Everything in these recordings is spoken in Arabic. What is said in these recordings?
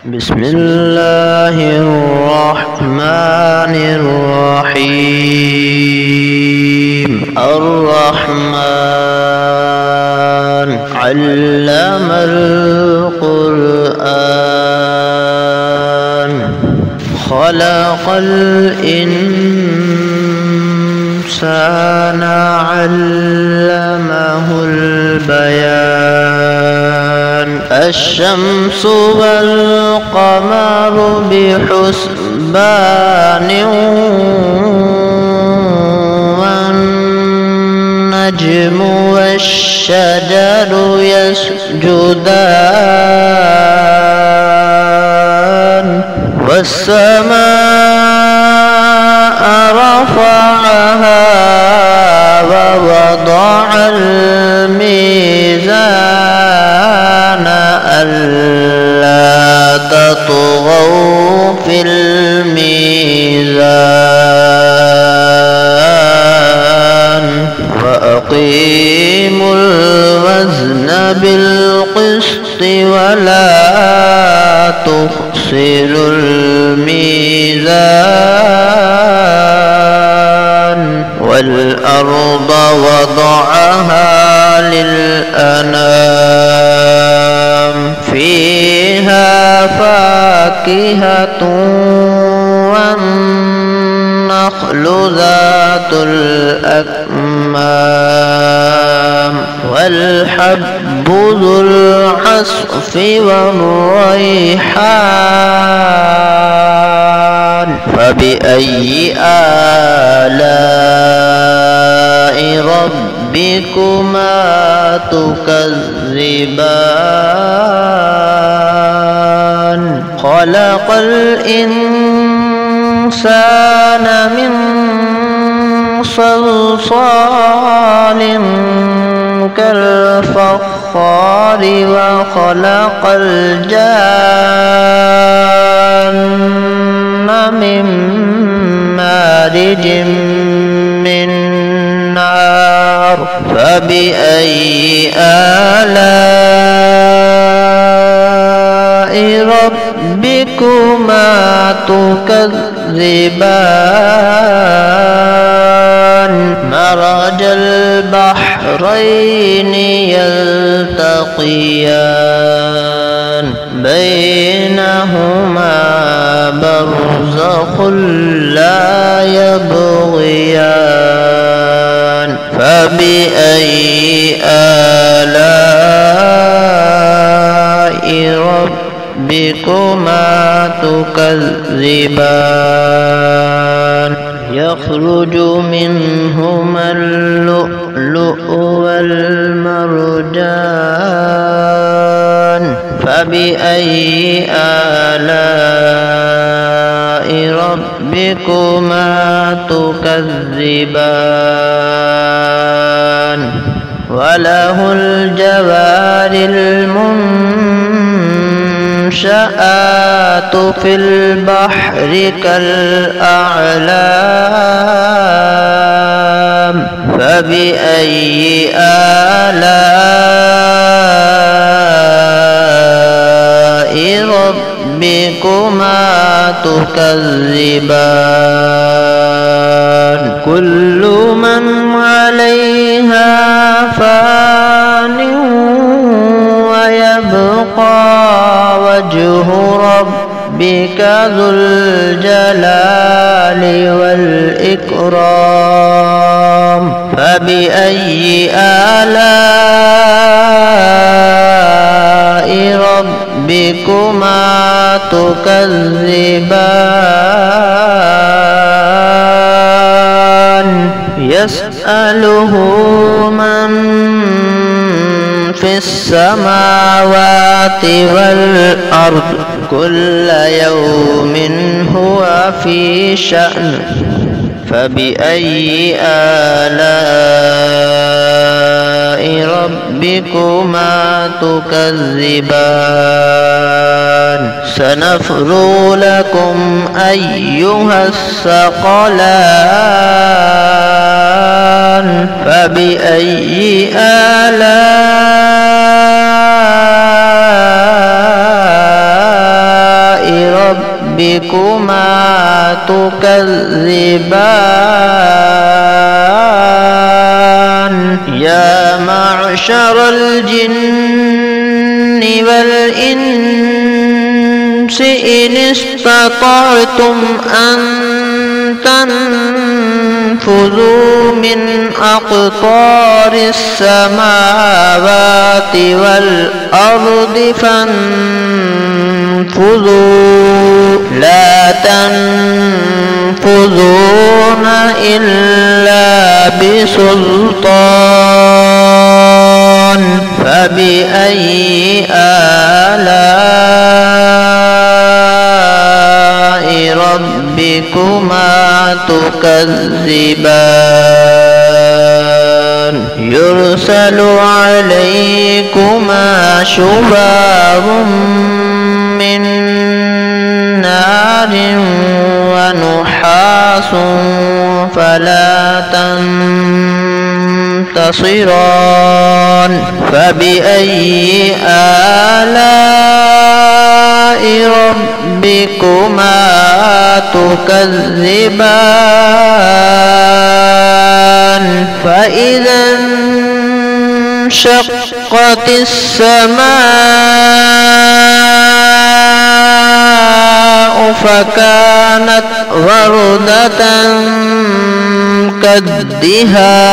بسم الله الرحمن الرحيم. الرحمن علم القرآن خلق الإنسان علمه البيان. الشمس والقمر بحسبان والنجم والشجر يسجدان. والسماء رفعها ووضع الميزان ألا تطغوا في الميزان وأقيموا الوزن بالقسط ولا تخسروا الميزان. والأرض وضعها للأنام فيها فاكهة والنخل ذات الأكمام والحب ذو العصف والريحان. فبأي آلاء ربكما تكذبان. خلق الإنسان من صلصال كالفخار وخلق الجان من مارج من نار. فبأي آلاء ربكما تكذبان. مرج البحرين يلتقيان بينهما برزخ لا يبغيان. فبأي آلاء ربكما تكذبان. يخرج منهما اللؤلؤ والمرجان. فبأي آلاء ربكما تكذبان. وله الجوار المنشآت في البحر كالأعلام. فبأي آلاء ربكما تكذبان. كل من عليها فان ويبقى وجه ربك ذو الجلال والإكرام. فبأي آلاء ربكما تكذبان. يسأله من في السماوات والأرض كل يوم هو في شأن. فبأي آلاء ربكما تكذبان. سنفرغ لكم أيها الثقلان. فبأي آلاء ربكما تكذبان يا معشر الجن والإنس إن استطعتم أن تنفذوا من أقطار السماوات والأرض فانفذوا لا تنفذون إلا بسلطان فبأي آلاء ربكما تكذبان يرسل عليكما شواظ من نار ونحاس فلا تنتصران فبأي آلاء ربكما تكذبان فإذا انشقت السماء فكانت وردة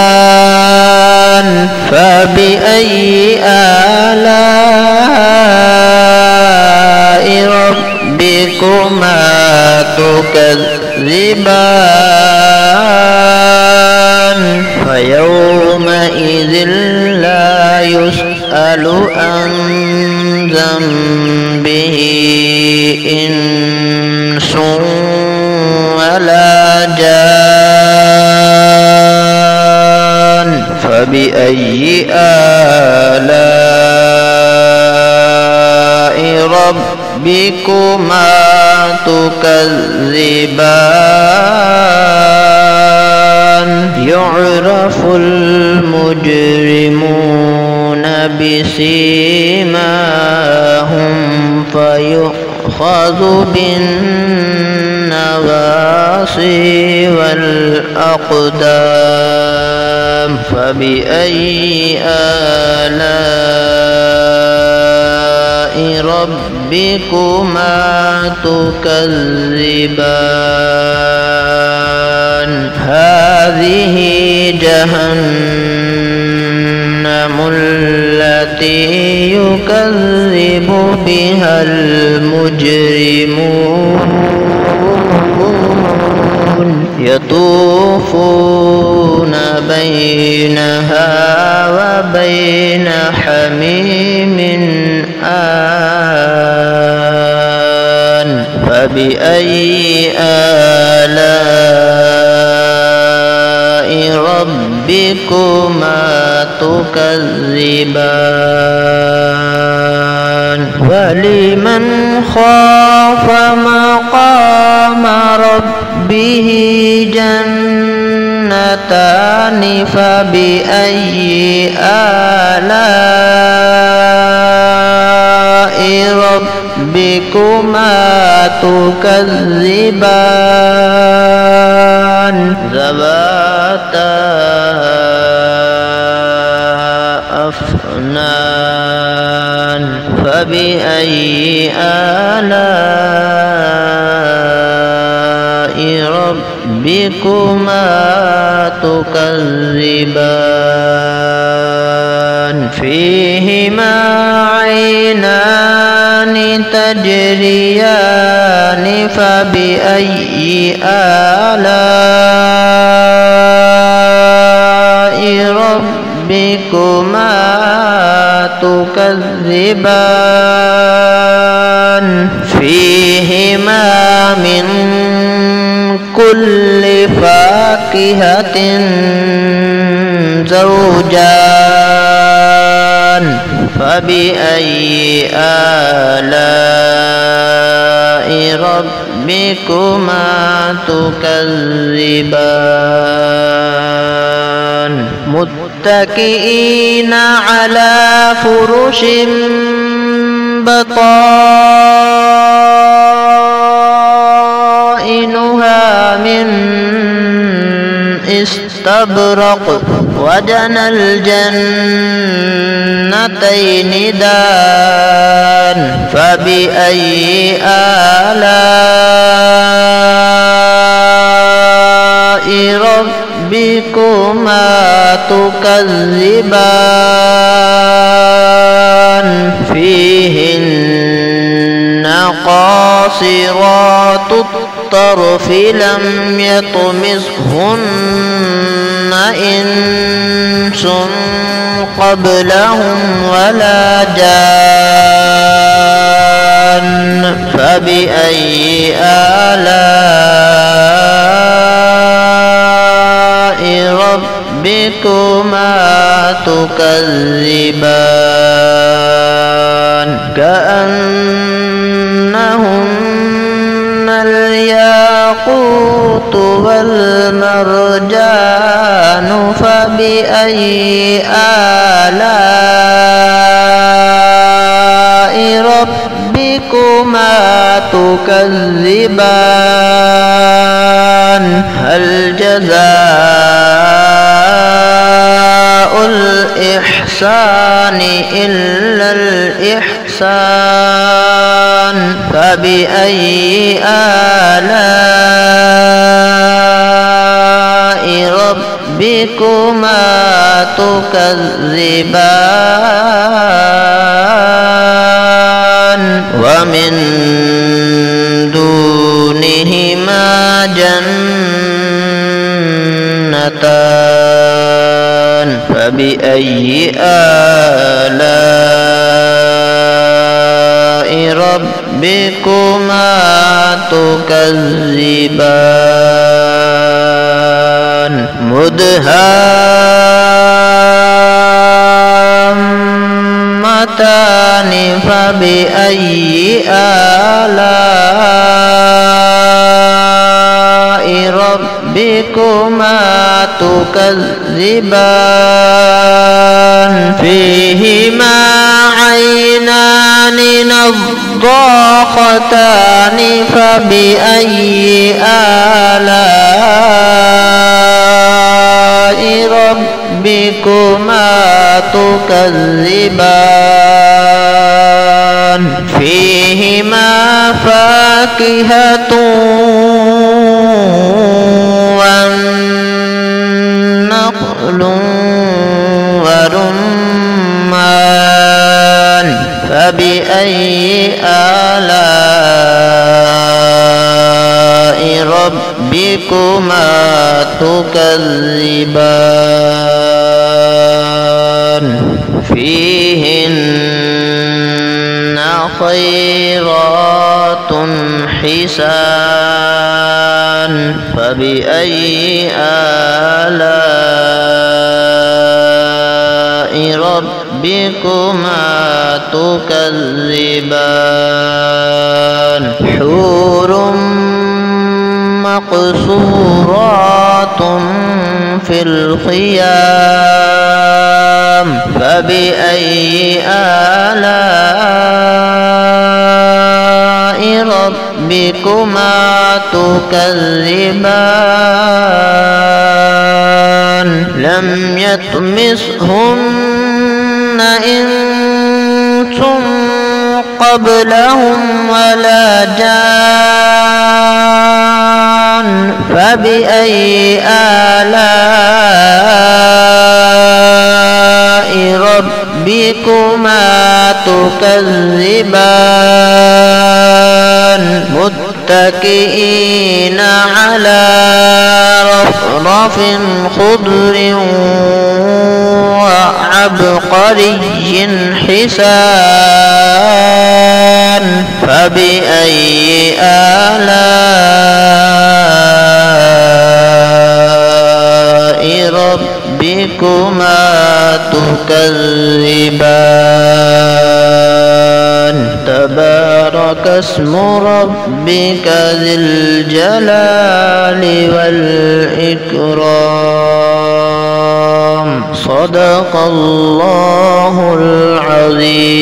كالدهان فبأي آلاء ربكما تكذبان فيومئذ لا يسأل عن ذنبه إنس ولا جان فبأي آلاء ربكما تكذبان يعرف المجرمون بسيماهم فيؤخذ بالنواصي والأقدام فبأي آلاء ربكما تكذبان هذه جهنم التي يكذب بها المجرمون يطوفون بينها وبين حميم آن فبأي آلاء ربكما تكذبان ولمن خاف مقام ربه جنتان فبأي آلاء ربكما تكذبان ذواتا أفنان فبأي آلاء ربكما تكذبان فيهما عينان تجريان فبأي آلاء ربكما تكذبان فيهما من كل فاكهة زوجان فبأي آلاء ربكما تكذبان متكئين على فرش بطائنها استبرق وجنى الجنتين دان فبأي آلاء ربكما تكذبان فيهن قاصرات الطرف لم يطمثهن إنس قبلهم ولا جان فبأي آلاء ربكما تكذبان كأنهن الياقوت والمرجان فبأي آلاء ربكما تكذبان هل جزاء الإحسان إلا الإحسان فبأي آلاء ربكما تكذبان ومن دونهما جنتان فبأي آلاء ربكما تكذبان مدهامتان فبأي آلاء ربكما تكذبان فيهما عينان نضاختان فبأي آلاء ربكما تكذبان فيهما فاكهة والنخل ورمان فبأي آلاء ربكما تكذبان فيهن خيرات حسان فبأي آلاء ربكما تكذبان حور مقصورات في الخيام فبأي آلاء ربكما تكذبان لم يطمثهن إنس قبلهم ولا جان فبأي آلاء ربكما تكذبان متكئين على رفرف خضر وعبقري حسان فبأي آلاء ربكما تكذبان تبارك اسم ربك ذي الجلال والإكرام صدق الله العظيم.